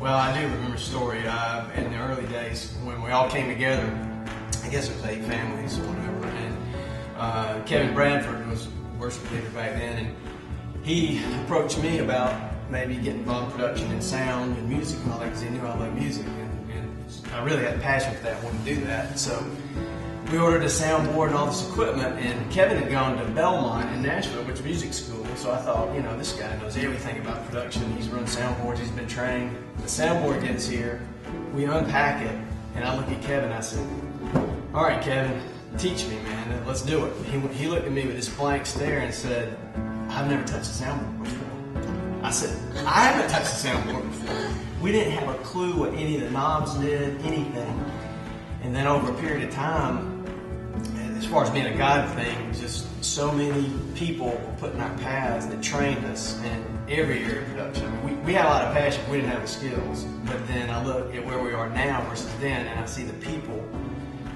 Well, I do remember a story in the early days when we all came together. I guess it was 8 families or whatever, and Kevin Bradford was worship leader back then, and he approached me about maybe getting involved in production and sound and music and all that because he knew I love music, and I really had a passion for that, wanted to do that. So we ordered a soundboard and all this equipment, and Kevin had gone to Belmont in Nashville, which is music school, so I thought, this guy knows everything about production. He's run soundboards, he's been trained. The soundboard gets here, we unpack it, and I look at Kevin, I said, all right, Kevin, teach me, man, let's do it. He looked at me with this blank stare and said, I've never touched a soundboard before. I said, I haven't touched a soundboard before. We didn't have a clue what any of the knobs did, anything. And then over a period of time, as far as being a God thing, just so many people were put in our paths that trained us in every area of production. I mean, we had a lot of passion, we didn't have the skills. But then I look at where we are now versus then, and I see the people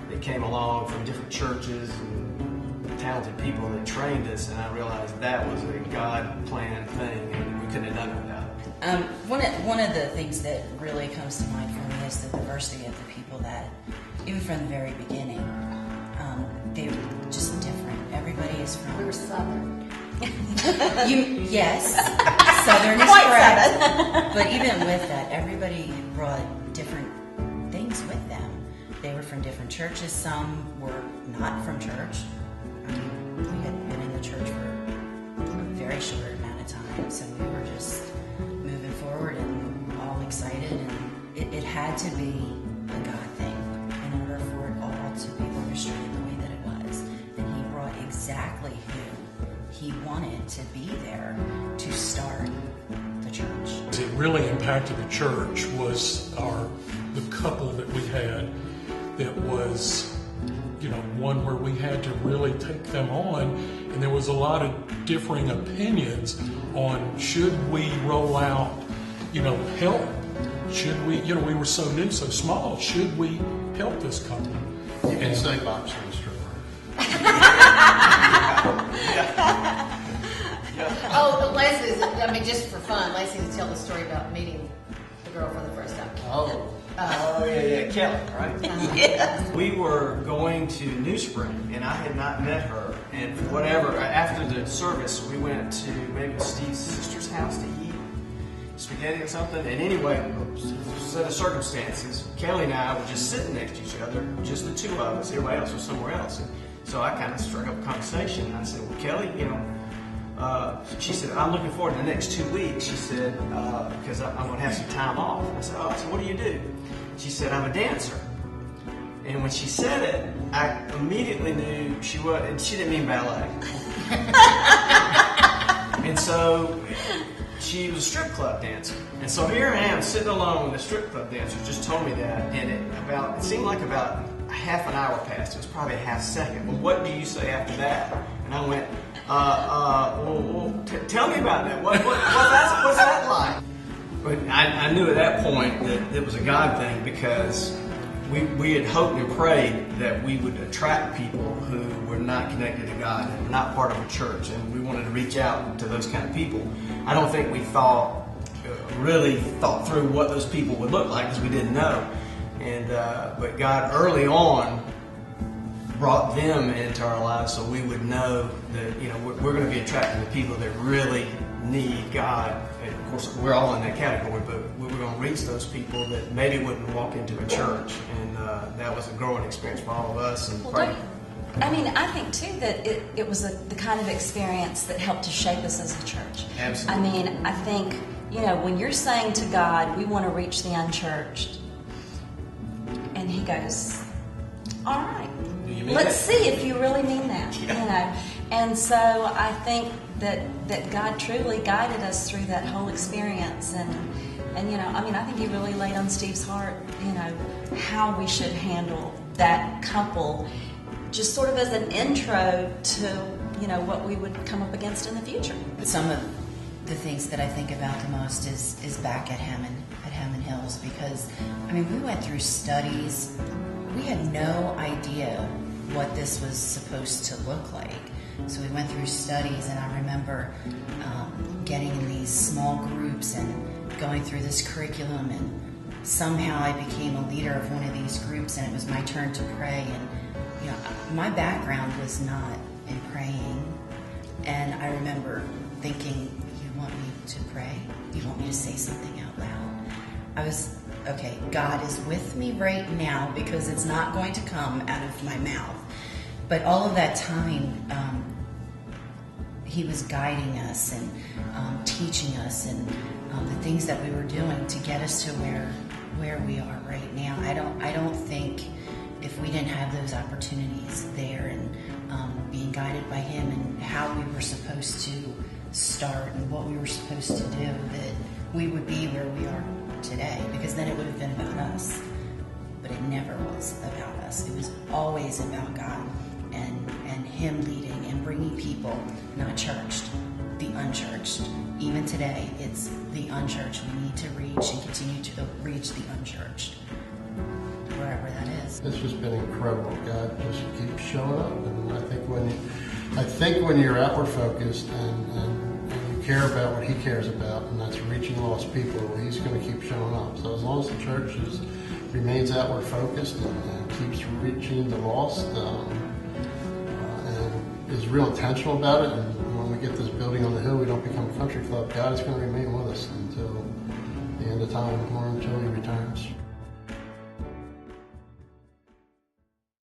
that came along from different churches and talented people that trained us, and I realized that was a God-planned thing, and we couldn't have done it without it. One of the things that really comes to mind for me is the diversity of the people that, even from the very beginning, they were just different. Everybody is from... We were Southern. Yes, Southern is correct. But even with that, everybody brought different things with them. They were from different churches. Some were not from church. I mean, we had been in the church for a very short amount of time, so we were just moving forward and all excited, and it had to be a God thing in order for it all to be orchestrated the way that it was. And he brought exactly who he wanted to be there to start the church. It really impacted the church was the couple that we had that was, one where we had to really take them on, and there was a lot of differing opinions on should we roll out, help? Should we, we were so new, so small, should we help this couple? You can say Bob's from the stripper. Oh, Leslie's, just for fun, Lacey to tell the story about meeting the girl for the first time. Yeah, Kelly, right? Yeah. We were going to New Spring, and I had not met her. And for whatever, after the service, we went to maybe Steve's sister's house to eat spaghetti or something. And anyway, set of circumstances, Kelly and I were just sitting next to each other, just the two of us. Everybody else was somewhere else. And so I kind of struck up a conversation. And I said, well, Kelly, she said, I'm looking forward to the next 2 weeks. She said, because I'm going to have some time off. I said, oh, so what do you do? She said, I'm a dancer. And when she said it, I immediately knew she was, and she didn't mean ballet. And so she was a strip club dancer. And so here I am sitting alone with a strip club dancer, just told me that, and it seemed like about half an hour passed. It was probably a half second. Well, what do you say after that? And I went, tell me about that. What's that like? But I knew at that point that it was a God thing, because we had hoped and prayed that we would attract people who were not connected to God and not part of a church, and we wanted to reach out to those kind of people. I don't think we really thought through what those people would look like, because we didn't know. And but God early on brought them into our lives so we would know that we're going to be attracting the people that really need God. And of course, we're all in that category, but we were going to reach those people that maybe wouldn't walk into a church, and that was a growing experience for all of us. And I think too that it was the kind of experience that helped to shape us as a church. Absolutely. I think when you're saying to God, we want to reach the unchurched, and He goes, all right, let's see if you really mean that. Yeah. And so I think that God truly guided us through that whole experience, and I think He really laid on Steve's heart, how we should handle that couple, just sort of as an intro to what we would come up against in the future. Some of the things that I think about the most is back at Hammond Hills, because we went through studies. We had no idea what this was supposed to look like. So we went through studies, and I remember getting in these small groups and going through this curriculum, and somehow I became a leader of one of these groups, and it was my turn to pray. And you know, my background was not in praying, and I remember thinking, "You want me to pray? You want me to say something out loud?" I was, okay, God is with me right now because it's not going to come out of my mouth. But all of that time, He was guiding us and teaching us, and the things that we were doing to get us to where we are right now. I don't think if we didn't have those opportunities there, and being guided by Him and how we were supposed to start and what we were supposed to do, that we would be where we are today, because then it would have been about us. But it never was about us. It was always about God and Him leading and bringing people, not churched, the unchurched. Even today, it's the unchurched. We need to reach and continue to reach the unchurched, wherever that is. It's just been incredible. God just keeps showing up, and I think when you're outward focused and you care about what He cares about, and that's reaching lost people, He's going to keep showing up. So as long as the church remains outward focused and keeps reaching the lost, and is real intentional about it, and when we get this building on the hill, we don't become a country club, God is going to remain with us until the end of time or until He returns.